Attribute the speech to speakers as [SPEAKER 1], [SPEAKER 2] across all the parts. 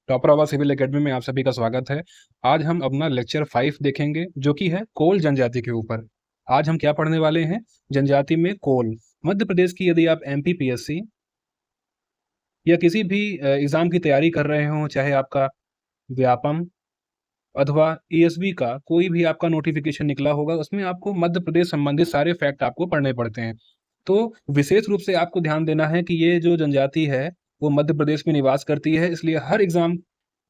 [SPEAKER 1] Topper आवाज civil academy में आप सभी का स्वागत है। आज हम अपना लेक्चर 5 देखेंगे जो कि है कोल जनजाति के ऊपर। आज हम क्या पढ़ने वाले हैं? जनजाति में कोल। मध्य प्रदेश की यदि आप एमपीपीएससी या किसी भी एग्जाम की तैयारी कर रहे हो, चाहे आपका व्यापम अथवा ईएसबी का कोई भी आपका नोटिफिकेशन निकला होगा, उसमें आपको मध्य प्रदेश संबंधित सारे फैक्ट आपको पढ़ने पड़ते हैं। तो विशेष रूप से आपको ध्यान देना है कि ये जो जनजाति है वो मध्य प्रदेश में निवास करती है, इसलिए हर एग्जाम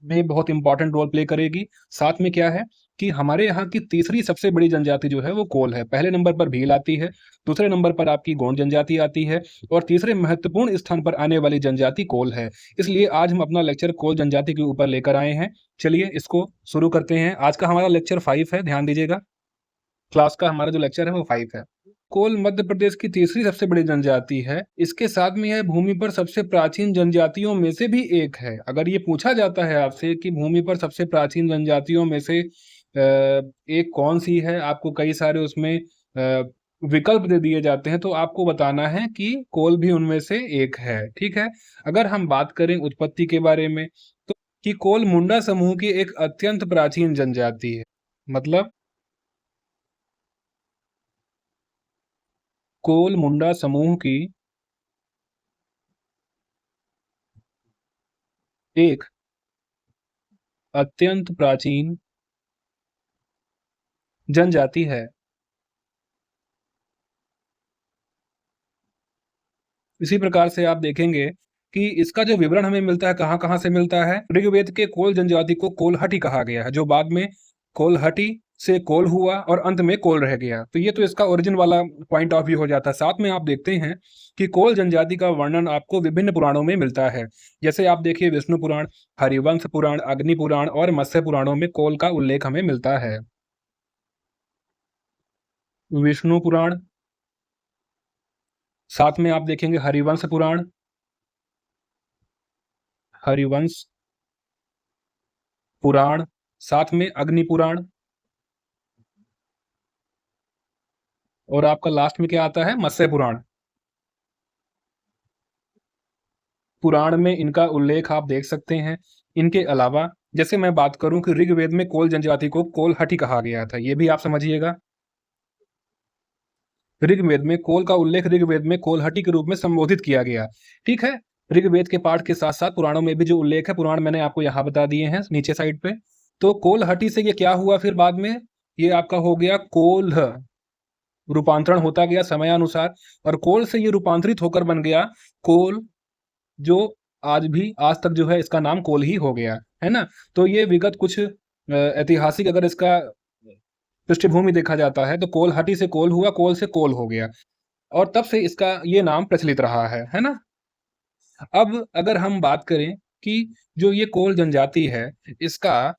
[SPEAKER 1] में बहुत इंपॉर्टेंट रोल प्ले करेगी। साथ में क्या है कि हमारे यहाँ की तीसरी सबसे बड़ी जनजाति जो है वो कोल है। पहले नंबर पर भील आती है, दूसरे नंबर पर आपकी गोंड जनजाति आती है और तीसरे महत्वपूर्ण स्थान पर आने वाली जनजाति कोल है। इसलिए आज हम अपना लेक्चर कोल जनजाति के ऊपर लेकर आए हैं। चलिए इसको शुरू करते हैं। आज का हमारा लेक्चर 5 है, ध्यान दीजिएगा। क्लास का हमारा जो लेक्चर है वो 5 है। कोल मध्य प्रदेश की तीसरी सबसे बड़ी जनजाति है। इसके साथ में यह भूमि पर सबसे प्राचीन जनजातियों में से भी एक है। अगर ये पूछा जाता है आपसे कि भूमि पर सबसे प्राचीन जनजातियों में से एक कौन सी है, आपको कई सारे उसमें विकल्प दे दिए जाते हैं, तो आपको बताना है कि कोल भी उनमें से एक है। ठीक है। अगर हम बात करें उत्पत्ति के बारे में, तो कि कोल मुंडा समूह की एक अत्यंत प्राचीन जनजाति है। मतलब कोल मुंडा समूह की एक अत्यंत प्राचीन जनजाति है। इसी प्रकार से आप देखेंगे कि इसका जो विवरण हमें मिलता है कहाँ कहाँ से मिलता है। ऋग्वेद के कोल जनजाति को कोलहटी कहा गया है, जो बाद में कोलहटी से कोल हुआ और अंत में कोल रह गया। तो ये तो इसका ओरिजिन वाला पॉइंट ऑफ व्यू हो जाता है। साथ में आप देखते हैं कि कोल जनजाति का वर्णन आपको विभिन्न पुराणों में मिलता है। जैसे आप देखिए विष्णु पुराण, हरिवंश पुराण, अग्नि पुराण और मत्स्य पुराणों में कोल का उल्लेख हमें मिलता है। विष्णु पुराण, साथ में आप देखेंगे हरिवंश पुराण, हरिवंश पुराण, साथ में अग्नि पुराण, और आपका लास्ट में क्या आता है? मत्स्य पुराण। पुराण में इनका उल्लेख आप देख सकते हैं। इनके अलावा जैसे मैं बात करूं कि ऋग्वेद में कोल जनजाति को कोलहटी कहा गया था, ये भी आप समझिएगा। ऋग्वेद में कोल का उल्लेख ऋग्वेद में कोलहटी के रूप में संबोधित किया गया। ठीक है। ऋग्वेद के पाठ के साथ साथ पुराणों में भी जो उल्लेख है, पुराण मैंने आपको यहाँ बता दिए हैं नीचे साइड पे। तो कोलहटी से ये क्या हुआ फिर बाद में? ये आपका हो गया कोल्ह, रूपांतरण होता गया समयानुसार, और कोल से ये रूपांतरित होकर बन गया कोल, जो आज भी आज तक जो है इसका नाम कोल ही हो गया है ना। तो ये विगत कुछ ऐतिहासिक अगर इसका पृष्ठभूमि देखा जाता है तो कोलहटी से कोल हुआ, कोल से कोल हो गया, और तब से इसका ये नाम प्रचलित रहा है ना। अब अगर हम बात करें कि जो ये कोल जनजाति है, इसका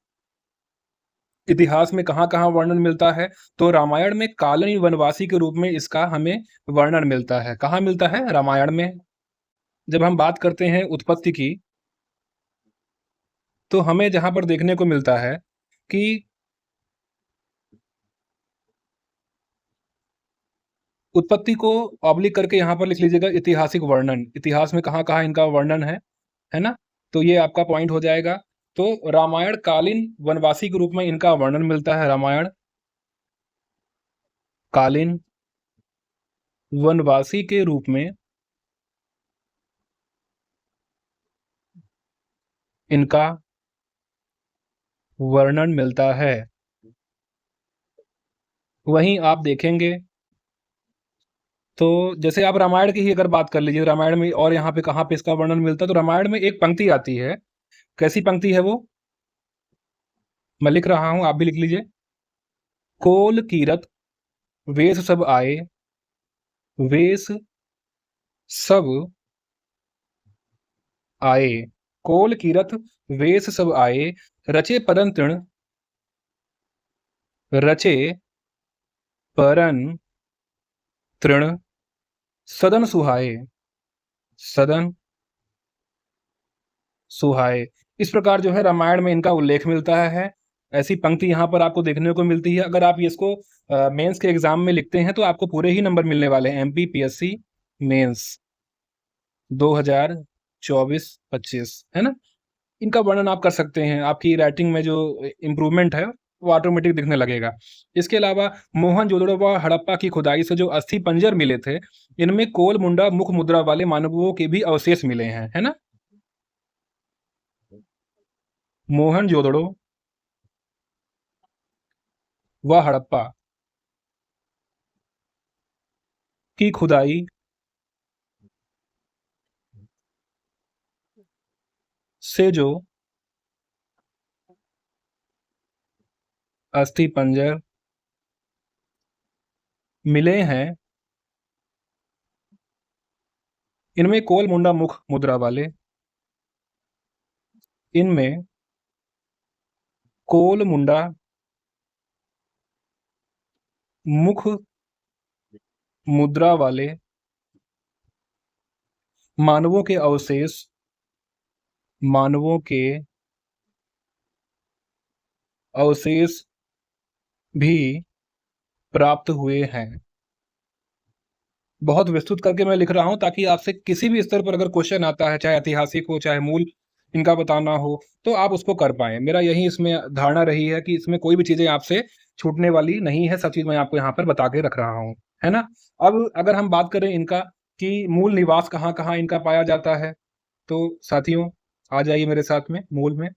[SPEAKER 1] इतिहास में कहाँ-कहाँ वर्णन मिलता है, तो रामायण में कालनी वनवासी के रूप में इसका हमें वर्णन मिलता है। कहाँ मिलता है? रामायण में। जब हम बात करते हैं उत्पत्ति की, तो हमें जहाँ पर देखने को मिलता है कि उत्पत्ति को ऑब्लिक करके यहाँ पर लिख लीजिएगा ऐतिहासिक वर्णन। इतिहास में कहाँ-कहाँ इनका वर्णन है ना? तो ये आपका पॉइंट हो जाएगा। तो रामायण कालीन वनवासी के रूप में इनका वर्णन मिलता है। रामायण कालीन वनवासी के रूप में इनका वर्णन मिलता है। वहीं आप देखेंगे तो जैसे आप रामायण की ही अगर बात कर लीजिए, रामायण में और यहाँ पे कहाँ पे इसका वर्णन मिलता है, तो रामायण में एक पंक्ति आती है। कैसी पंक्ति है वो? मैं लिख रहा हूं, आप भी लिख लीजिए। कोल कीरत वेश सब आए, वेश सब आए, कोल कीरत वेश सब आए, रचे परन तृण, रचे परन तृण, सदन सुहाए, सदन सुहाए। इस प्रकार जो है रामायण में इनका उल्लेख मिलता है। ऐसी पंक्ति यहाँ पर आपको देखने को मिलती है। अगर आप इसको मेंस के एग्जाम में लिखते हैं तो आपको पूरे ही नंबर मिलने वाले हैं। एमपीपीएससी मेंस 2024-25 है ना। इनका वर्णन आप कर सकते हैं, आपकी राइटिंग में जो इम्प्रूवमेंट है वो ऑटोमेटिक दिखने लगेगा। इसके अलावा मोहनजोदड़ो व हड़प्पा की खुदाई से जो अस्थि पंजर मिले थे, इनमें कोल मुंडा मुख मुद्रा वाले मानवों के भी अवशेष मिले हैं, है ना? मोहनजोदड़ो व हड़प्पा की खुदाई से जो अस्थि पंजर मिले हैं, इनमें कोल मुंडा मुख मुद्रा वाले इनमें कोल मुंडा मुख मुद्रा वाले मानवों के अवशेष भी प्राप्त हुए हैं। बहुत विस्तृत करके मैं लिख रहा हूं ताकि आपसे किसी भी स्तर पर अगर क्वेश्चन आता है, चाहे ऐतिहासिक हो चाहे मूल इनका बताना हो, तो आप उसको कर पाएं। मेरा यही इसमें धारणा रही है कि इसमें कोई भी चीजें आपसे छूटने वाली नहीं है, सब चीज मैं आपको यहाँ पर बता के रख रहा हूँ, है ना? अब अगर हम बात करें इनका कि मूल निवास कहाँ कहाँ इनका पाया जाता है, तो साथियों आ जाइए मेरे साथ में। मूल में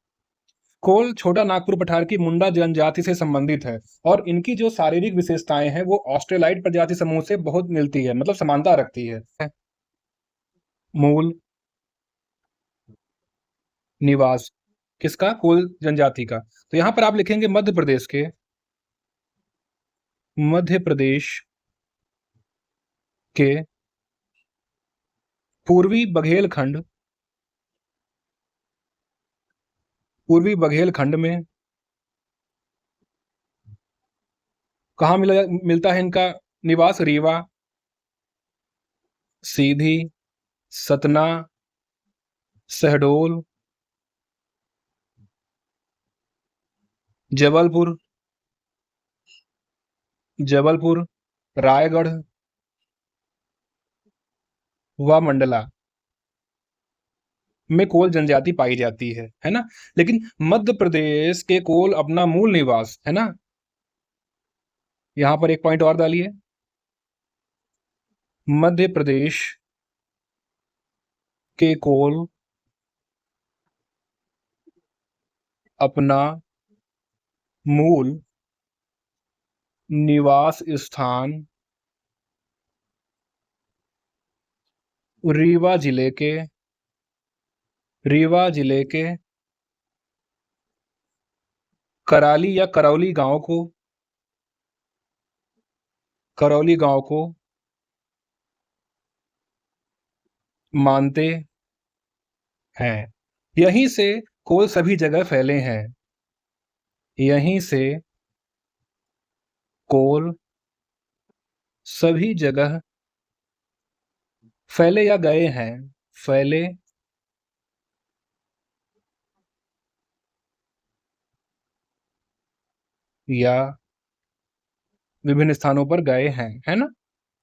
[SPEAKER 1] कोल छोटा नागपुर पठार की मुंडा जनजाति से संबंधित है और इनकी जो शारीरिक विशेषताएं हैं वो ऑस्ट्रेलाइड प्रजाति समूह से बहुत मिलती है, मतलब समानता रखती है। मूल निवास किसका? कोल जनजाति का। तो यहां पर आप लिखेंगे मध्य प्रदेश के पूर्वी बघेलखंड में कहाँ मिलता है इनका निवास? रीवा, सीधी, सतना, शहडोल, जबलपुर, रायगढ़ व मंडला में कोल जनजाति पाई जाती है ना? लेकिन मध्य प्रदेश के कोल अपना मूल निवास, है ना? यहां पर एक पॉइंट और डालिए, मध्य प्रदेश के कोल अपना मूल निवास स्थान रीवा जिले के कराली या करौली गांव को मानते हैं। यहीं से कोल सभी जगह फैले हैं। यहीं से कोल सभी जगह फैले या गए हैं। फैले या विभिन्न स्थानों पर गए हैं, है ना?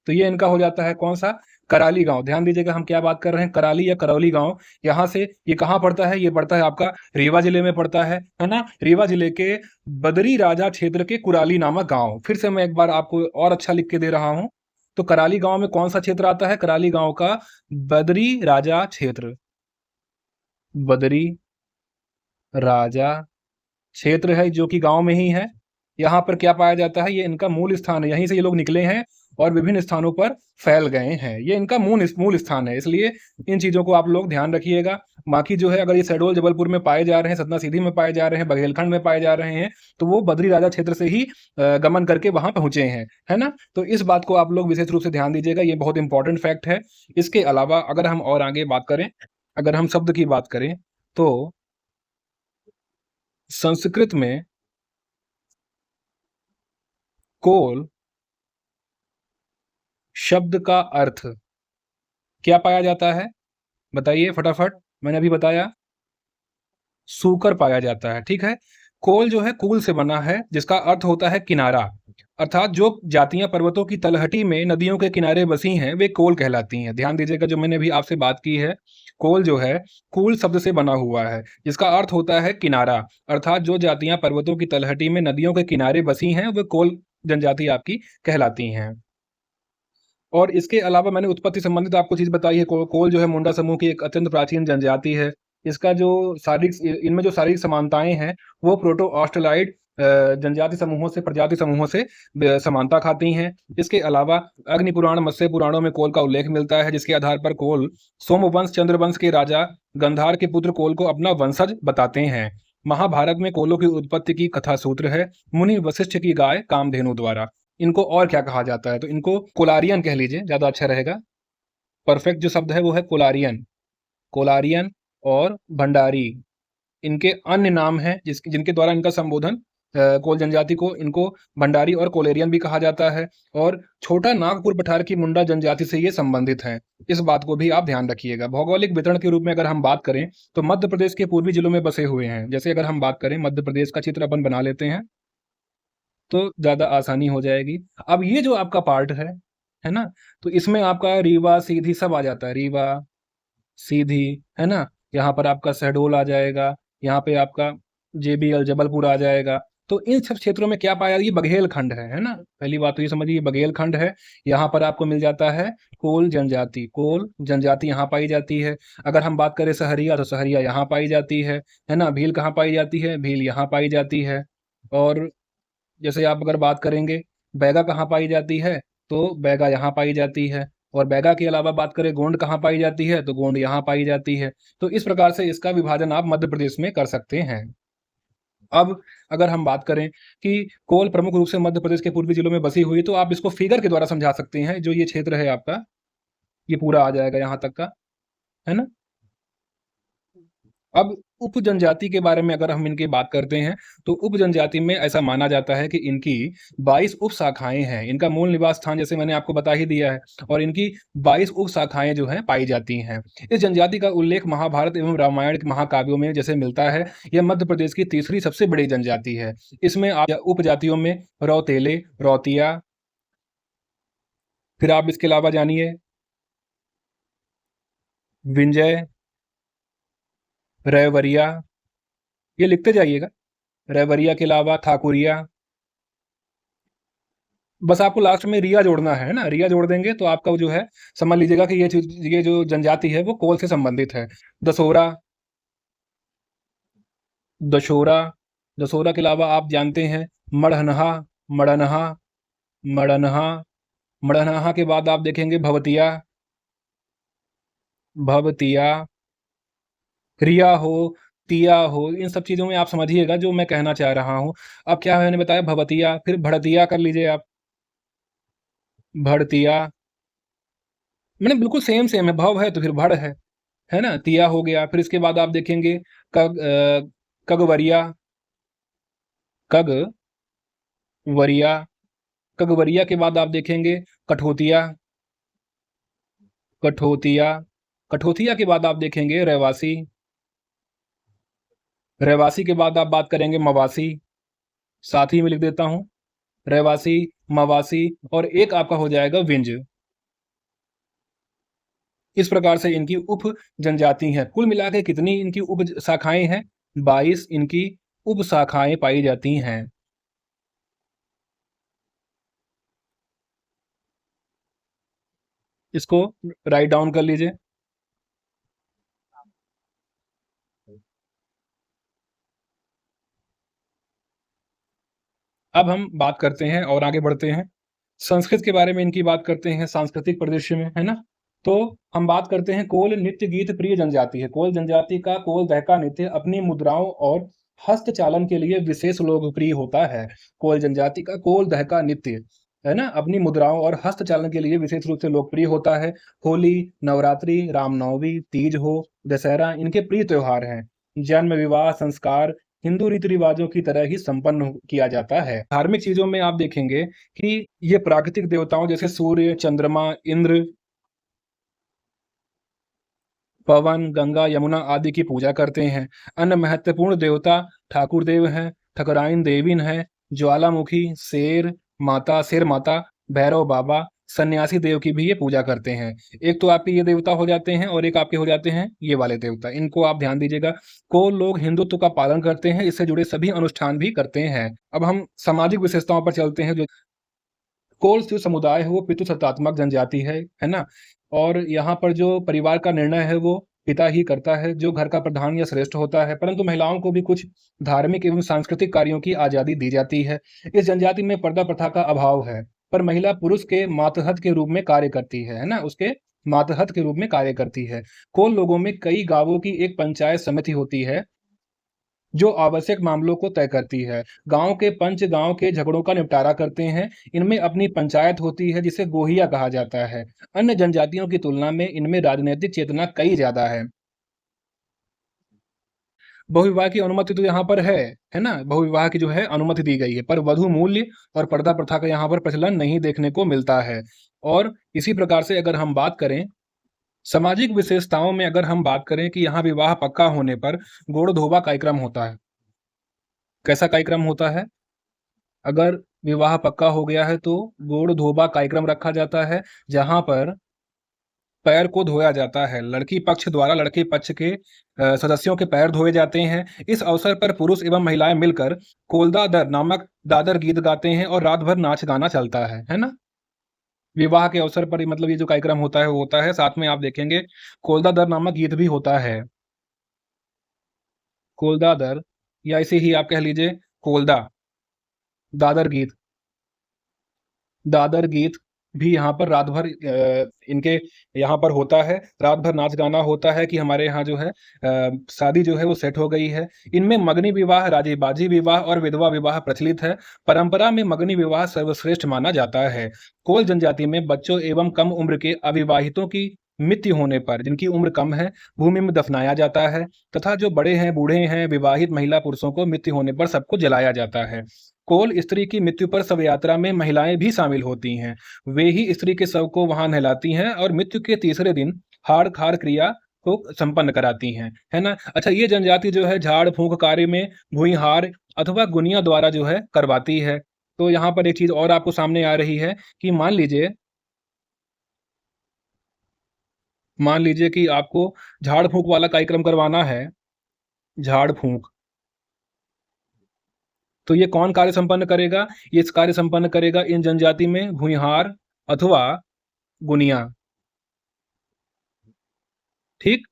[SPEAKER 1] तो ये इनका हो जाता है कौन सा? कराली गांव। ध्यान दीजिएगा हम क्या बात कर रहे हैं, कराली या करौली गांव। यहाँ से ये कहाँ पड़ता है? ये पड़ता है आपका रीवा जिले में पड़ता है ना? रीवा जिले के बदरी राजा क्षेत्र के कुराली नामक गांव। फिर से मैं एक बार आपको और अच्छा लिख के दे रहा हूं। तो कराली गांव में कौन सा क्षेत्र आता है? कराली गांव का बदरी राजा क्षेत्र। बदरी राजा क्षेत्र है जो कि गांव में ही है। यहाँ पर क्या पाया जाता है? ये इनका मूल स्थान है। यहीं से ये लोग निकले हैं और विभिन्न स्थानों पर फैल गए हैं। ये इनका मूल स्थान है, इसलिए इन चीजों को आप लोग ध्यान रखिएगा। बाकी जो है, अगर ये शहडोल जबलपुर में पाए जा रहे हैं, सतना सीधी में पाए जा रहे हैं, बघेलखंड में पाए जा रहे हैं, तो वो बद्री राजा क्षेत्र से ही गमन करके वहां पहुंचे हैं, है ना? तो इस बात को आप लोग विशेष रूप से ध्यान दीजिएगा, ये बहुत इंपॉर्टेंट फैक्ट है। इसके अलावा अगर हम और आगे बात करें, अगर हम शब्द की बात करें, तो संस्कृत में कोल शब्द का अर्थ क्या पाया जाता है? बताइए फटाफट। मैंने अभी बताया, सूकर पाया जाता है। ठीक है। कोल जो है कूल से बना है, जिसका अर्थ होता है किनारा। अर्थात जो जातियां पर्वतों की तलहटी में नदियों के किनारे बसी हैं, वे कोल कहलाती हैं। ध्यान दीजिएगा, जो मैंने अभी आपसे बात की है, कोल जो है कूल शब्द से बना हुआ है, जिसका अर्थ होता है किनारा। अर्थात जो जातियां पर्वतों की तलहटी में नदियों के किनारे बसी हैं वे कोल जनजाति आपकी कहलाती हैं। और इसके अलावा मैंने उत्पत्ति संबंधित आपको चीज़ बताई है। कोल जो है मुंडा समूह की एक अत्यंत प्राचीन जनजाति है। इसका जो शारीरिक इनमें जो शारीरिक समानताएं हैं वो प्रोटो ऑस्ट्रेलाइड जनजाति समूहों से प्रजाति समूहों से समानता खाती हैं। इसके अलावा अग्नि पुराण मत्स्य पुराणों में कोल का उल्लेख मिलता है, जिसके आधार पर कोल सोमवंश चंद्रवंश के राजा गंधार के पुत्र कोल को अपना वंशज बताते हैं। महाभारत में कोलों की उत्पत्ति की कथा सूत्र है मुनि वशिष्ठ की गाय कामधेनु द्वारा। इनको और क्या कहा जाता है, तो इनको कोलारियन कह लीजिए, ज्यादा अच्छा रहेगा। परफेक्ट जो शब्द है वो है कोलारियन। कोलारियन और भंडारी इनके अन्य नाम हैं जिनके द्वारा इनका संबोधन कोल जनजाति को इनको भंडारी और कोलेरियन भी कहा जाता है। और छोटा नागपुर पठार की मुंडा जनजाति से ये संबंधित हैं। इस बात को भी आप ध्यान रखिएगा। भौगोलिक वितरण के रूप में अगर हम बात करें तो मध्य प्रदेश के पूर्वी जिलों में बसे हुए हैं। जैसे अगर हम बात करें मध्य प्रदेश का चित्र अपन बना लेते हैं तो ज़्यादा आसानी हो जाएगी। अब ये जो आपका पार्ट है ना, तो इसमें आपका रीवा सीधी सब आ जाता है। रीवा सीधी, है ना, यहाँ पर आपका शहडोल आ जाएगा, यहाँ पे आपका जेबीएल जबलपुर आ जाएगा। तो इन सब क्षेत्रों में क्या पाया, ये बघेल खंड है ना। पहली बात तो ये समझिए बघेल खंड है। यहाँ पर आपको मिल जाता है कोल जनजाति। कोल जनजाति यहाँ पाई जाती है। अगर हम बात करें सहरिया तो सहरिया यहाँ पाई जाती है ना। भील कहाँ पाई जाती है, भील यहाँ पाई जाती है। और जैसे आप अगर बात करेंगे बैगा कहाँ पाई जाती है, तो बैगा यहाँ पाई जाती है। और बैगा के अलावा बात करें गोंड कहाँ पाई जाती है, तो गोंड यहाँ पाई जाती है। तो इस प्रकार से इसका विभाजन आप मध्य प्रदेश में कर सकते हैं। अब अगर हम बात करें कि कोल प्रमुख रूप से मध्य प्रदेश के पूर्वी जिलों में बसी हुई, तो आप इसको फिगर के द्वारा समझा सकते हैं। जो ये क्षेत्र है आपका, ये पूरा आ जाएगा यहाँ तक का, है ना। अब उप जनजाति के बारे में अगर हम इनकी बात करते हैं तो उप जनजाति में ऐसा माना जाता है कि इनकी 22 उप शाखाएं हैं। इनका मूल निवास स्थान जैसे मैंने आपको बता ही दिया है, और इनकी 22 उप शाखाएं जो हैं पाई जाती हैं। इस जनजाति का उल्लेख महाभारत एवं रामायण के महाकाव्यों में जैसे मिलता है। यह मध्य प्रदेश की तीसरी सबसे बड़ी जनजाति है। इसमें उपजातियों में रौतेले, रौतिया, फिर आप इसके अलावा जानिए विंजय, रैवरिया, ये लिखते जाइएगा। रैवरिया के अलावा ठाकुरिया, बस आपको लास्ट में रिया जोड़ना है ना। रिया जोड़ देंगे तो आपका जो है समझ लीजिएगा कि ये जो जनजाति है वो कोल से संबंधित है। दशोरा, दशोरा, दशोरा के अलावा आप जानते हैं मड़हनहा, मड़नहा, मड़नहा, मड़नहा के बाद आप देखेंगे भवतिया, भवतिया, रिया हो, तिया हो, इन सब चीज़ों में आप समझिएगा जो मैं कहना चाह रहा हूँ। अब क्या मैंने बताया भवतिया, फिर भड़तिया कर लीजिए आप, भड़तिया, मैंने बिल्कुल सेम सेम है। भव है तो फिर भड़ है ना। तिया हो गया। फिर इसके बाद आप देखेंगे कगवरिया, कगवरिया, कगवरिया के बाद आप देखेंगे कठोतिया, कठोतिया, कठोतिया के बाद आप देखेंगे रहवासी, रहवासी के बाद आप बात करेंगे मवासी, साथ ही में लिख देता हूं रहवासी, मवासी, और एक आपका हो जाएगा विंज। इस प्रकार से इनकी उप जनजाति हैं। कुल मिला के कितनी इनकी उप शाखाएं हैं, 22 इनकी उप शाखाएं पाई जाती हैं। इसको राइट डाउन कर लीजिए। अब हम बात करते हैं और आगे बढ़ते हैं। संस्कृत के बारे में इनकी बात करते हैं, सांस्कृतिक परिदृश्य में, है ना। तो हम बात करते हैं कोल नृत्य गीत प्रिय जनजाति है। कोल जनजाति का कोल दहका नृत्य अपनी मुद्राओं और हस्तचालन के लिए विशेष लोकप्रिय होता है। कोल जनजाति का कोल दहका नृत्य, है ना, अपनी मुद्राओं और हस्तचालन के लिए विशेष रूप से लोकप्रिय होता है। होली, नवरात्रि, रामनवमी, तीज हो, दशहरा इनके प्रिय त्योहार हैं। जन्म, विवाह, संस्कार हिंदू रीति रिवाजों की तरह ही संपन्न किया जाता है। धार्मिक चीजों में आप देखेंगे कि ये प्राकृतिक देवताओं जैसे सूर्य, चंद्रमा, इंद्र, पवन, गंगा, यमुना आदि की पूजा करते हैं। अन्य महत्वपूर्ण देवता ठाकुर देव हैं, ठकुराइन देवीन हैं, ज्वालामुखी, शेर माता, भैरव बाबा, सन्यासी देव की भी ये पूजा करते हैं। एक तो आपके ये देवता हो जाते हैं और एक आपके हो जाते हैं ये वाले देवता। इनको आप ध्यान दीजिएगा। कोल लोग हिंदुत्व का पालन करते हैं, इससे जुड़े सभी अनुष्ठान भी करते हैं। अब हम सामाजिक विशेषताओं पर चलते हैं। जो कोल जो समुदाय है वो पितृसत्तात्मक जनजाति है ना? और यहाँ पर जो परिवार का निर्णय है वो पिता ही करता है, जो घर का प्रधान या श्रेष्ठ होता है, परंतु महिलाओं को भी कुछ धार्मिक एवं सांस्कृतिक कार्यों की आज़ादी दी जाती है। इस जनजाति में पर्दा प्रथा का अभाव है, पर महिला पुरुष के मातहत के रूप में कार्य करती है ना? उसके मातहत के रूप में कार्य करती है। कोल लोगों में कई गाँवों की एक पंचायत समिति होती है, जो आवश्यक मामलों को तय करती है। गाँव के पंच गाँव के झगड़ों का निपटारा करते हैं। इनमें अपनी पंचायत होती है जिसे गोहिया कहा जाता है। अन्य जनजातियों की तुलना में इनमें राजनैतिक चेतना कई ज़्यादा है। बहुविवाह की अनुमति तो यहाँ पर है ना? बहुविवाह की जो है अनुमति दी गई है, पर वधू मूल्य और पर्दा प्रथा का यहाँ पर प्रचलन नहीं देखने को मिलता है। और इसी प्रकार से अगर हम बात करें, सामाजिक विशेषताओं में अगर हम बात करें कि यहाँ विवाह पक्का होने पर गोड़-धोबा कार्यक्रम होता है। कैसा कार्यक्रम होता है? अगर विवाह पक्का हो गया है तो गोड़-धोबा कार्यक्रम रखा जाता है, जहाँ पर पैर को धोया जाता है। लड़की पक्ष द्वारा लड़के पक्ष के सदस्यों के पैर धोए जाते हैं। इस अवसर पर पुरुष एवं महिलाएँ मिलकर कोलदा दर नामक दादर गीत गाते हैं और रात भर नाच-गाना चलता है ना? विवाह के अवसर पर मतलब ये जो कार्यक्रम होता है, वो होता है। साथ में आप देखेंगे कोलदा दर नामक गीत भी होता है। कोलदा दर या इसे ही आप कह लीजिए कोलदा, दादर गीत। दादर गीत भी यहाँ पर रात भर इनके यहाँ पर होता है। रात भर नाच-गाना होता है कि हमारे यहाँ जो है शादी जो है वो सेट हो गई है। इनमें मगनी विवाह, राजी-बाजी विवाह और विधवा विवाह प्रचलित है। परंपरा में मगनी विवाह सर्वश्रेष्ठ माना जाता है। कोल जनजाति में बच्चों एवं कम उम्र के अविवाहितों की मृत्यु होने पर, जिनकी उम्र कम है, भूमि में दफनाया जाता है तथा जो बड़े हैं, बूढ़े हैं, विवाहित महिला पुरुषों को मृत्यु होने पर सबको जलाया जाता है। कोल स्त्री की मृत्यु पर शव यात्रा में महिलाएं भी शामिल होती हैं। वे ही स्त्री के शव को वहां नहलाती हैं और मृत्यु के तीसरे दिन हाड़-खाड़ क्रिया को संपन्न कराती हैं, है ना? अच्छा, ये जनजाति जो है झाड़-फूँक कार्य में भूमिहार अथवा गुनिया द्वारा जो है करवाती है। तो यहाँ पर एक चीज़ और आपको सामने आ रही है कि मान लीजिए कि आपको झाड़-फूँक वाला कार्यक्रम करवाना है, झाड़-फूँक, तो ये कौन कार्य संपन्न करेगा? ये इस कार्य संपन्न करेगा इन जनजाति में भूमिहार अथवा गुनिया, ठीक?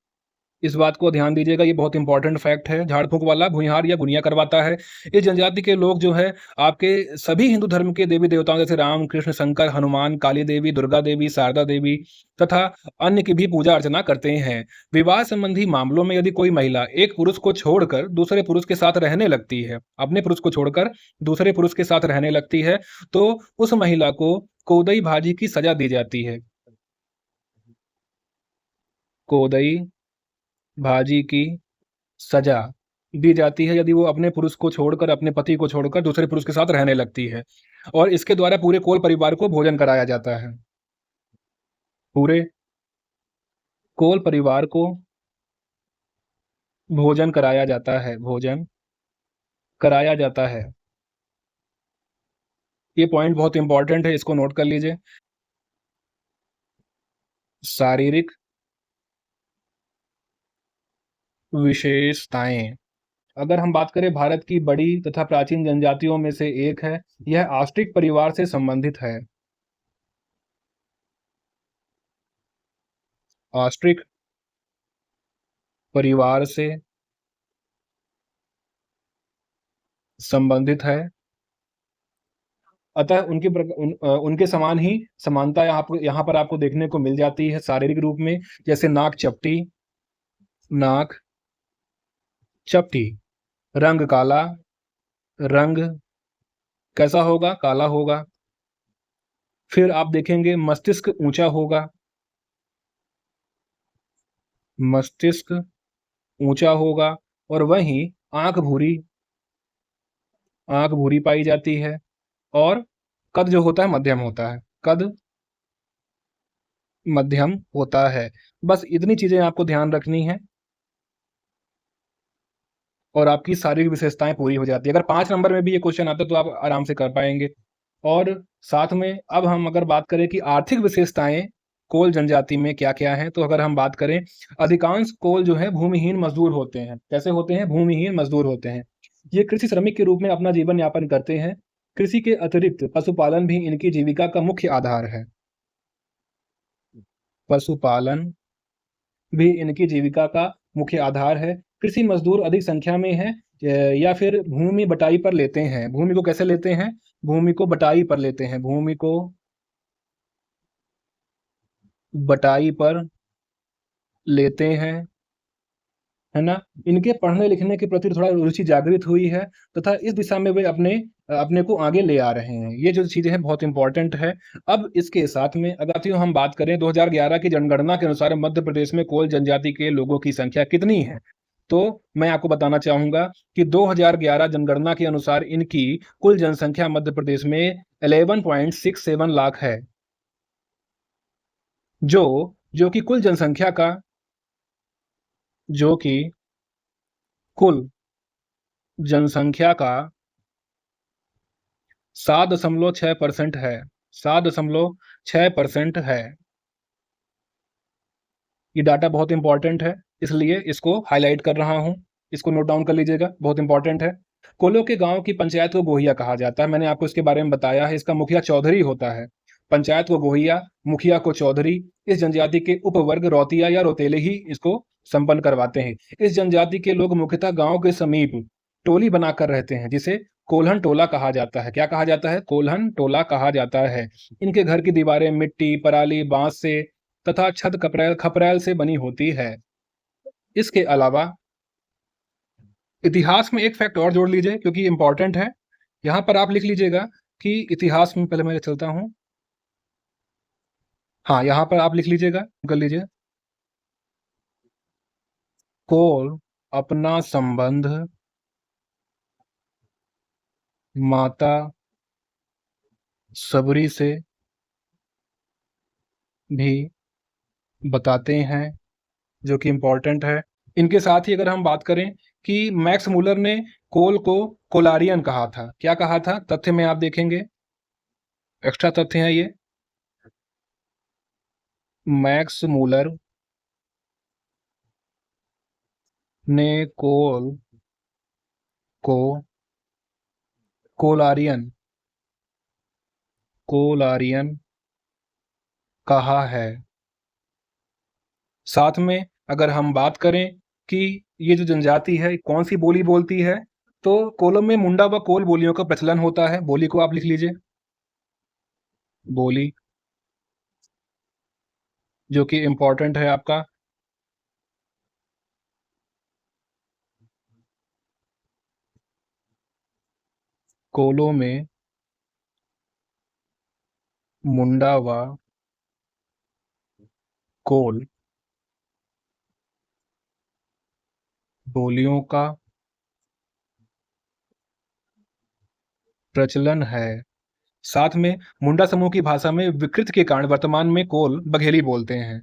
[SPEAKER 1] इस बात को ध्यान दीजिएगा, ये बहुत इंपॉर्टेंट फैक्ट है। झाड़-फूँक वाला भूमिहार या गुनिया करवाता है। इस जनजाति के लोग जो है आपके सभी हिंदू धर्म के देवी-देवताओं जैसे राम, कृष्ण, शंकर, हनुमान, काली देवी, दुर्गा देवी, शारदा देवी तथा अन्य की भी पूजा अर्चना करते हैं। विवाह संबंधी मामलों में यदि कोई महिला एक पुरुष को छोड़कर दूसरे पुरुष के साथ रहने लगती है, अपने पुरुष को छोड़कर दूसरे पुरुष के साथ रहने लगती है, तो उस महिला को कोदई भाजी की सज़ा दी जाती है। कोदई भाजी की सज़ा दी जाती है यदि वो अपने पुरुष को छोड़कर, अपने पति को छोड़कर दूसरे पुरुष के साथ रहने लगती है और इसके द्वारा पूरे कोल परिवार को भोजन कराया जाता है। पूरे कोल परिवार को भोजन कराया जाता है, भोजन कराया जाता है। ये पॉइंट बहुत इम्पोर्टेंट है, इसको नोट कर लीजिए। शारीरिक विशेषताएँ। अगर हम बात करें भारत की बड़ी तथा प्राचीन जनजातियों में से एक है, यह ऑस्ट्रिक परिवार से संबंधित है। ऑस्ट्रिक परिवार से संबंधित है। अतः उनके समान ही समानता यहाँ पर आपको देखने को मिल जाती है शारीरिक रूप में, जैसे नाक चपटी, रंग काला, रंग कैसा होगा? काला होगा। फिर आप देखेंगे मस्तिष्क ऊँचा होगा, मस्तिष्क ऊँचा होगा और वहीं आँख भूरी पाई जाती है और कद जो होता है मध्यम होता है। कद मध्यम होता है। बस इतनी चीज़ें आपको ध्यान रखनी है और आपकी शारीरिक विशेषताएँ पूरी हो जाती है। अगर 5 नंबर में भी ये क्वेश्चन आता है तो आप आराम से कर पाएँगे। और साथ में अब हम अगर बात करें कि आर्थिक विशेषताएं कोल जनजाति में क्या क्या हैं, तो अगर हम बात करें, अधिकांश कोल जो है भूमिहीन मजदूर होते हैं। कैसे होते हैं? भूमिहीन मजदूर होते हैं। ये कृषि श्रमिक के रूप में अपना जीवन यापन करते हैं। कृषि के अतिरिक्त पशुपालन भी इनकी जीविका का मुख्य आधार है। पशुपालन भी इनकी जीविका का मुख्य आधार है। कृषि मजदूर अधिक संख्या में हैं, या फिर भूमि बटाई पर लेते हैं। भूमि को कैसे लेते हैं? भूमि को बटाई पर लेते हैं। भूमि को बटाई पर लेते हैं, है ना? इनके पढ़ने लिखने के प्रति थोड़ा रुचि जागृत हुई है तथा इस दिशा में वे अपने अपने को आगे ले आ रहे हैं। ये जो चीज़ें हैं बहुत इंपॉर्टेंट है। अब इसके साथ में अगर साथियों हम बात करें 2011 की जनगणना के अनुसार मध्य प्रदेश में कोल जनजाति के लोगों की संख्या कितनी है? तो मैं आपको बताना चाहूँगा कि 2011 जनगणना के अनुसार इनकी कुल जनसंख्या मध्य प्रदेश में 11.67 लाख है। जो कि कुल जनसंख्या का जो कि कुल जनसंख्या का 7.6% है। 7.6% है। ये डाटा बहुत इंपॉर्टेंट है, इसलिए इसको हाईलाइट कर रहा हूं। इसको नोट डाउन कर लीजिएगा, बहुत इंपॉर्टेंट है। कोलों के गांव की पंचायत को गोहिया कहा जाता है। मैंने आपको इसके बारे में बताया है। इसका मुखिया चौधरी होता है। पंचायत को गोहिया, मुखिया को चौधरी। इस जनजाति के उपवर्ग रौतिया या रौतेले ही इसको संपन्न करवाते हैं। इस जनजाति के लोग मुख्यतः गांव के समीप टोली बनाकर रहते हैं, जिसे कोल्हन टोला कहा जाता है। क्या कहा जाता है? कोल्हन टोला कहा जाता है। इनके घर की दीवारें मिट्टी, पराली, बांस से तथा छत खपरैल से बनी होती है। इसके अलावा इतिहास में एक फैक्ट और जोड़ लीजिए, क्योंकि इंपॉर्टेंट है। यहाँ पर आप लिख लीजिएगा कि इतिहास में, पहले मैं चलता हूँ। हाँ, यहाँ पर आप लिख लीजिएगा, कर लीजिए। कोल अपना संबंध माता सबरी से भी बताते हैं, जो कि इंपॉर्टेंट है। इनके साथ ही अगर हम बात करें कि मैक्स मूलर ने कोल को कोलारियन कहा था। क्या कहा था? तथ्य में आप देखेंगे, एक्स्ट्रा तथ्य है ये। मैक्स मूलर ने कोल को कोलारियन कोलारियन कहा है। साथ में अगर हम बात करें कि ये जो जनजाति है कौन सी बोली बोलती है, तो कोलों में मुंडा व कोल बोलियों का प्रचलन होता है। बोली को आप लिख लीजिए, बोली, जो कि इंपॉर्टेंट है आपका। कोलों में मुंडा व कोल बोलियों का प्रचलन है। साथ में मुंडा समूह की भाषा में विकृत के कारण वर्तमान में कोल बघेली बोलते हैं।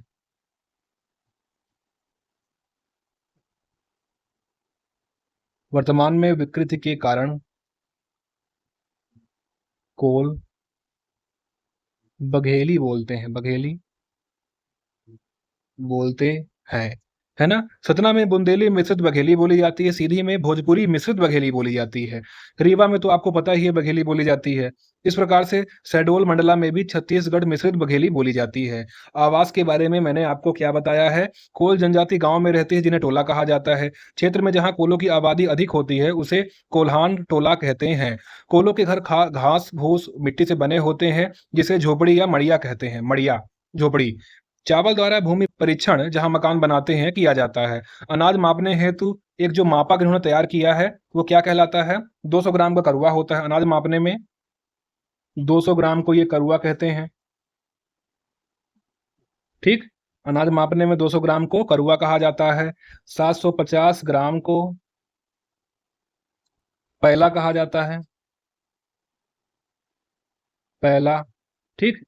[SPEAKER 1] वर्तमान में विकृति के कारण कोल बघेली बोलते हैं, बघेली बोलते हैं, है ना? सतना में बुंदेली मिश्रित बघेली बोली जाती है। सीधी में भोजपुरी मिश्रित बघेली बोली जाती है। रीवा में तो आपको पता ही है बघेली बोली जाती है। इस प्रकार से शहडोल मंडला में भी छत्तीसगढ़ मिश्रित बघेली बोली जाती है। आवास के बारे में मैंने आपको क्या बताया है? कोल जनजाति गांव में रहती है, जिन्हें टोला कहा जाता है। क्षेत्र में जहां कोलों की आबादी अधिक होती है, उसे कोल्हान टोला कहते हैं। कोलों के घर घास भूस मिट्टी से बने होते हैं, जिसे झोपड़ी या मड़िया कहते हैं। मड़िया, झोपड़ी। चावल द्वारा भूमि परीक्षण जहां मकान बनाते हैं किया जाता है। अनाज मापने हेतु एक जो मापक इन्होंने तैयार किया है वो क्या कहलाता है? 200 ग्राम का करुआ होता है अनाज मापने में। 200 ग्राम को ये करुआ कहते हैं। ठीक, अनाज मापने में 200 ग्राम को करुआ कहा जाता है। 750 ग्राम को पैला कहा जाता है, पैला। ठीक,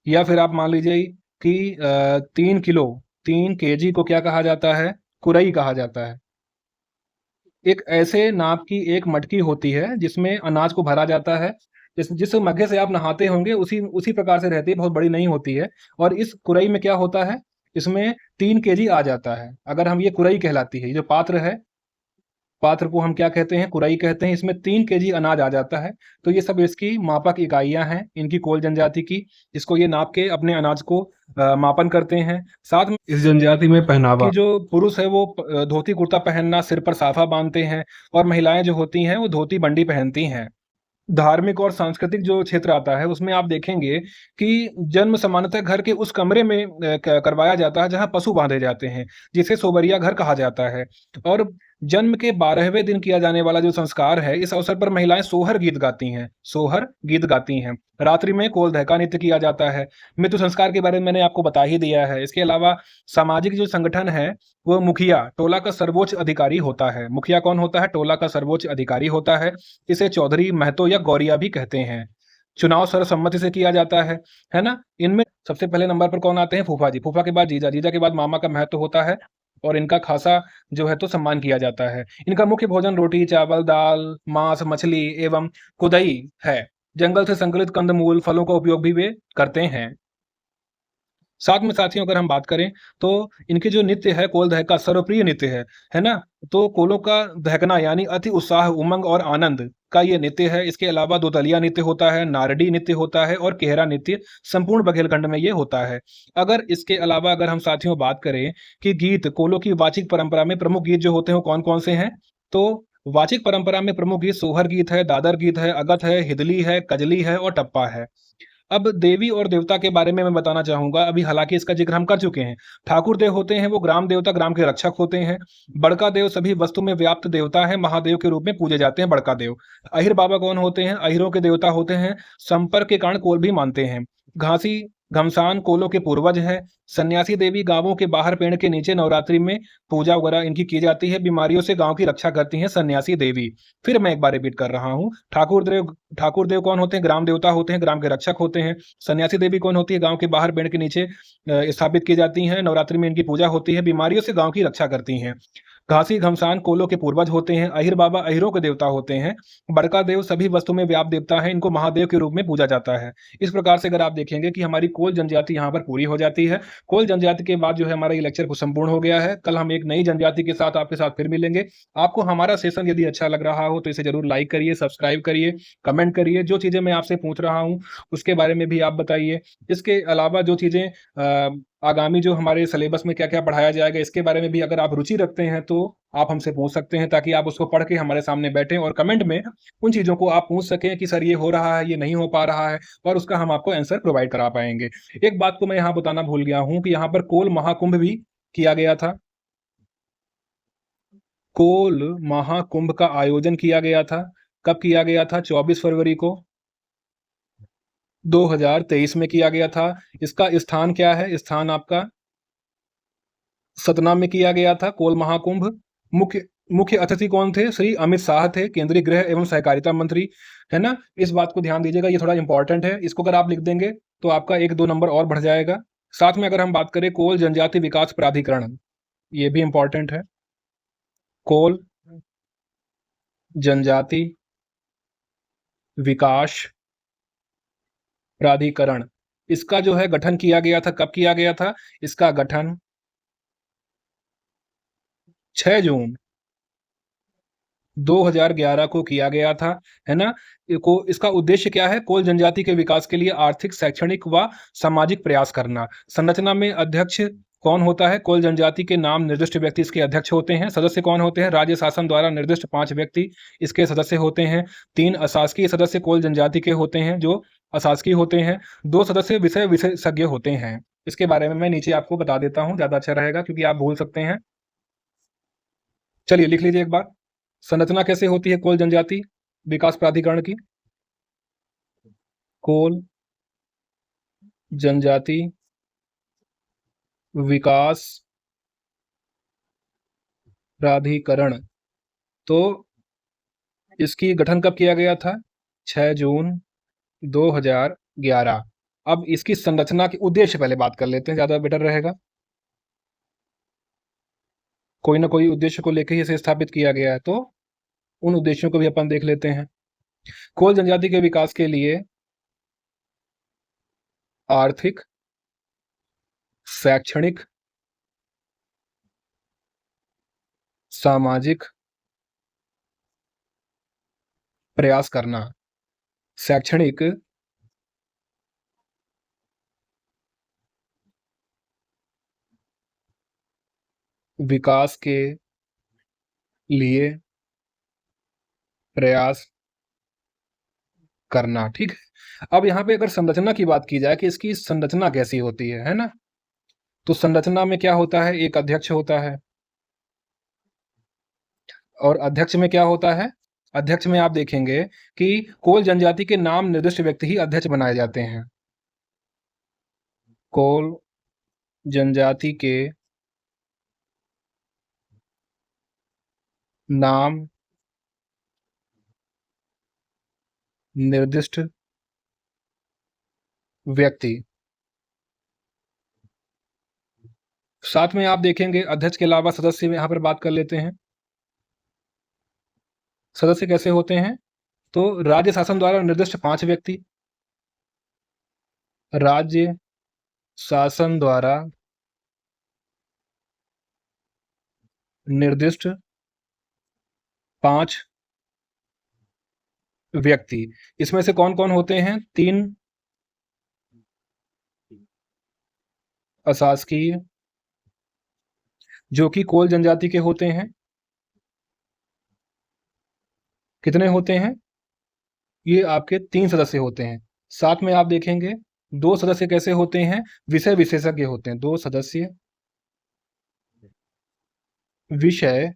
[SPEAKER 1] या फिर आप मान लीजिए कि 3 किलो, 3 kg को क्या कहा जाता है? कुरई कहा जाता है। एक ऐसे नाप की एक मटकी होती है जिसमें अनाज को भरा जाता है। जिस मग्गे से आप नहाते होंगे उसी उसी प्रकार से रहती है, बहुत बड़ी नहीं होती है। और इस कुरई में क्या होता है, इसमें 3 केजी आ जाता है। अगर हम ये कुरई कहलाती है, ये जो पात्र है, पात्र को हम क्या कहते हैं, कुरई कहते हैं। इसमें 3 केजी अनाज आ जाता है। तो ये सब इसकी मापक इकाइयाँ हैं, इनकी कोल जनजाति की। इसको ये नाप के अपने अनाज को मापन करते हैं। साथ में इस जनजाति में पहनावा कि जो पुरुष है वो धोती कुर्ता पहनना, सिर पर साफा बांधते हैं, और महिलाएं जो होती हैं वो धोती बंडी पहनती हैं। धार्मिक और सांस्कृतिक जो क्षेत्र आता है उसमें आप देखेंगे कि जन्म सामान्यतः घर के उस कमरे में करवाया जाता है जहाँ पशु बांधे जाते हैं, जिसे सोबरिया घर कहा जाता है। और जन्म के 12वें दिन किया जाने वाला जो संस्कार है, इस अवसर पर महिलाएं सोहर गीत गाती हैं, सोहर गीत गाती हैं। रात्रि में कोलधै का नृत्य किया जाता है। मृत्यु संस्कार के बारे में मैंने आपको बता ही दिया है। इसके अलावा सामाजिक जो संगठन है, वो मुखिया टोला का सर्वोच्च अधिकारी होता है। मुखिया कौन होता है? टोला का सर्वोच्च अधिकारी होता है। इसे चौधरी, महतो या गौरिया भी कहते हैं। चुनाव सर्वसम्मति से किया जाता है ना? इनमें सबसे पहले नंबर पर कौन आते हैं? फूफा जी। फूफा के बाद जीजा, जीजा के बाद मामा का महत्व होता है, और इनका खासा जो है तो सम्मान किया जाता है। इनका मुख्य भोजन रोटी, चावल, दाल, मांस, मछली एवं कुदई है। जंगल से संकलित कंदमूल, फलों का उपयोग भी वे करते हैं। साथ में साथियों अगर हम बात करें तो इनके जो नृत्य है, कोल दहक का सर्वप्रिय नृत्य है ना? तो कोलों का दहकना यानी अति उत्साह, उमंग और आनंद का ये नृत्य है। इसके अलावा दोतलिया नृत्य होता है, नारडी नृत्य होता है, और केहरा नृत्य संपूर्ण बघेलखंड में ये होता है। अगर इसके अलावा अगर हम साथियों बात करें कि गीत, कोलों की वाचिक परंपरा में प्रमुख गीत जो होते हैं वो कौन-कौन से हैं? तो वाचिक परंपरा में प्रमुख गीत सोहर गीत है, दादर गीत है, अगत है, हिदली है, कजली है और टप्पा है। अब देवी और देवता के बारे में मैं बताना चाहूँगा। अभी हालाँकि इसका ज़िक्र हम कर चुके हैं। ठाकुर देव होते हैं वो ग्राम देवता, ग्राम के रक्षक होते हैं। बड़का देव सभी वस्तु में व्याप्त देवता है, महादेव के रूप में पूजे जाते हैं बड़का देव। अहिर बाबा कौन होते हैं? अहिरों के देवता होते हैं, संपर्क के कारण कोल भी मानते हैं। घासी घमसान कोलों के पूर्वज हैं। सन्यासी देवी गाँवों के बाहर पेड़ के नीचे नवरात्रि में पूजा वगैरह इनकी की जाती है। बीमारियों से गाँव की रक्षा करती हैं सन्यासी देवी। फिर मैं एक बार रिपीट कर रहा हूँ। ठाकुर देव कौन होते हैं? ग्राम देवता होते हैं, ग्राम के रक्षक होते हैं। सन्यासी देवी कौन होती है? गाँव के बाहर पेड़ के नीचे स्थापित की जाती हैं। नवरात्रि में इनकी पूजा होती है, बीमारियों से गाँव की रक्षा करती हैं। घासी घमसान कोलों के पूर्वज होते हैं। अहिर बाबा अहिरों के देवता होते हैं। बड़का देव सभी वस्तु में व्याप्त देवता है, इनको महादेव के रूप में पूजा जाता है। इस प्रकार से अगर आप देखेंगे कि हमारी कोल जनजाति यहाँ पर पूरी हो जाती है। कोल जनजाति के बाद जो है हमारा ये लेक्चर कुछ संपूर्ण हो गया है। कल हम एक नई जनजाति के साथ आपके साथ फिर मिलेंगे। आपको हमारा सेशन यदि अच्छा लग रहा हो तो इसे ज़रूर लाइक करिए, सब्सक्राइब करिए, कमेंट करिए। जो चीज़ें मैं आपसे पूछ रहा हूँ उसके बारे में भी आप बताइए। इसके अलावा जो चीज़ें आगामी जो हमारे सिलेबस में क्या-क्या पढ़ाया जाएगा इसके बारे में भी अगर आप रुचि रखते हैं तो आप हमसे पूछ सकते हैं, ताकि आप उसको पढ़ के हमारे सामने बैठें और कमेंट में उन चीज़ों को आप पूछ सकें कि सर ये हो रहा है, ये नहीं हो पा रहा है, और उसका हम आपको आंसर प्रोवाइड करा पाएँगे। एक बात को मैं यहाँ बताना भूल गया हूँ कि यहाँ पर कोल महाकुंभ भी किया गया था। कोल महाकुंभ का आयोजन किया गया था। कब किया गया था? 24 फरवरी को 2023 में किया गया था। इसका स्थान क्या है? स्थान आपका सतना में किया गया था कोल महाकुंभ। मुख्य मुख्य अतिथि कौन थे? श्री अमित शाह थे, केंद्रीय गृह एवं सहकारिता मंत्री, है ना? इस बात को ध्यान दीजिएगा, ये थोड़ा इंपॉर्टेंट है। इसको अगर आप लिख देंगे तो आपका 1-2 नंबर और बढ़ जाएगा। साथ में अगर हम बात करें कोल जनजाति विकास प्राधिकरण, ये भी इंपॉर्टेंट है। कोल जनजाति विकास प्राधिकरण, इसका जो है गठन किया गया था। कब किया गया था? इसका गठन 6 जून 2011 को किया गया था, है ना? इसका उद्देश्य क्या है? कोल जनजाति के विकास के लिए आर्थिक, शैक्षणिक व सामाजिक प्रयास करना। संरचना में अध्यक्ष कौन होता है? कोल जनजाति के नाम निर्दिष्ट व्यक्ति इसके अध्यक्ष होते हैं। सदस्य कौन होते हैं? राज्य शासन द्वारा निर्दिष्ट 5 व्यक्ति इसके सदस्य होते हैं। 3 अशासकीय सदस्य कोल जनजाति के होते हैं, जो अशासकीय होते हैं। 2 सदस्य विषय विशेषज्ञ होते हैं। इसके बारे में मैं नीचे आपको बता देता हूँ, ज़्यादा अच्छा रहेगा क्योंकि आप भूल सकते हैं। चलिए लिख लीजिए एक बार। संरचना कैसे होती है कोल जनजाति विकास प्राधिकरण की? कोल जनजाति विकास प्राधिकरण, तो इसकी गठन कब किया गया था? 6 जून 2011। अब इसकी संरचना के उद्देश्य पहले बात कर लेते हैं, ज़्यादा बेटर रहेगा। कोई ना कोई उद्देश्य को लेकर ही इसे स्थापित किया गया है, तो उन उद्देश्यों को भी अपन देख लेते हैं। कोल जनजाति के विकास के लिए आर्थिक, शैक्षणिक, सामाजिक प्रयास करना। शैक्षणिक, विकास के लिए प्रयास करना। ठीक है। अब यहाँ पे अगर संरचना की बात की जाए कि इसकी संरचना कैसी होती है ना, तो संरचना में क्या होता है, एक अध्यक्ष होता है, और अध्यक्ष में क्या होता है, अध्यक्ष में आप देखेंगे कि कोल जनजाति के नाम निर्दिष्ट व्यक्ति ही अध्यक्ष बनाए जाते हैं। कोल जनजाति के नाम निर्दिष्ट व्यक्ति। साथ में आप देखेंगे अध्यक्ष के अलावा सदस्य में यहाँ पर बात कर लेते हैं। सदस्य कैसे होते हैं, तो राज्य शासन द्वारा निर्दिष्ट 5 व्यक्ति, राज्य शासन द्वारा निर्दिष्ट 5 व्यक्ति। इसमें से कौन कौन होते हैं, 3 अशासकीय जो कि कोल जनजाति के होते हैं। कितने होते हैं, ये आपके 3 सदस्य होते हैं। साथ में आप देखेंगे 2 सदस्य कैसे होते हैं, विषय विशेषज्ञ होते हैं। 2 सदस्य विषय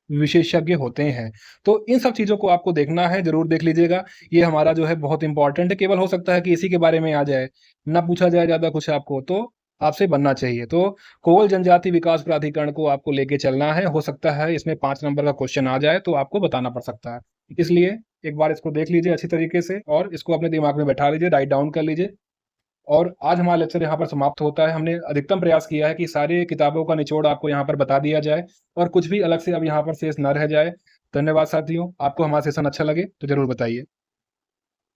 [SPEAKER 1] विशेषज्ञ होते हैं। तो इन सब चीज़ों को आपको देखना है, ज़रूर देख लीजिएगा। ये हमारा जो है बहुत इंपॉर्टेंट है। केवल हो सकता है कि इसी के बारे में आ जाए, ना पूछा जाए ज़्यादा कुछ आपको, तो आपसे बनना चाहिए। तो कोल जनजाति विकास प्राधिकरण को आपको लेके चलना है। हो सकता है इसमें 5 नंबर का क्वेश्चन आ जाए, तो आपको बताना पड़ सकता है। इसलिए एक बार इसको देख लीजिए अच्छी तरीके से और इसको अपने दिमाग में बैठा लीजिए, राइट डाउन कर लीजिए। और आज हमारा लेक्चर यहाँ पर समाप्त होता है। हमने अधिकतम प्रयास किया है कि सारी किताबों का निचोड़ आपको यहाँ पर बता दिया जाए और कुछ भी अलग से अब यहाँ पर शेष न रह जाए। धन्यवाद साथियों। आपको हमारा सेशन अच्छा लगे तो ज़रूर बताइए।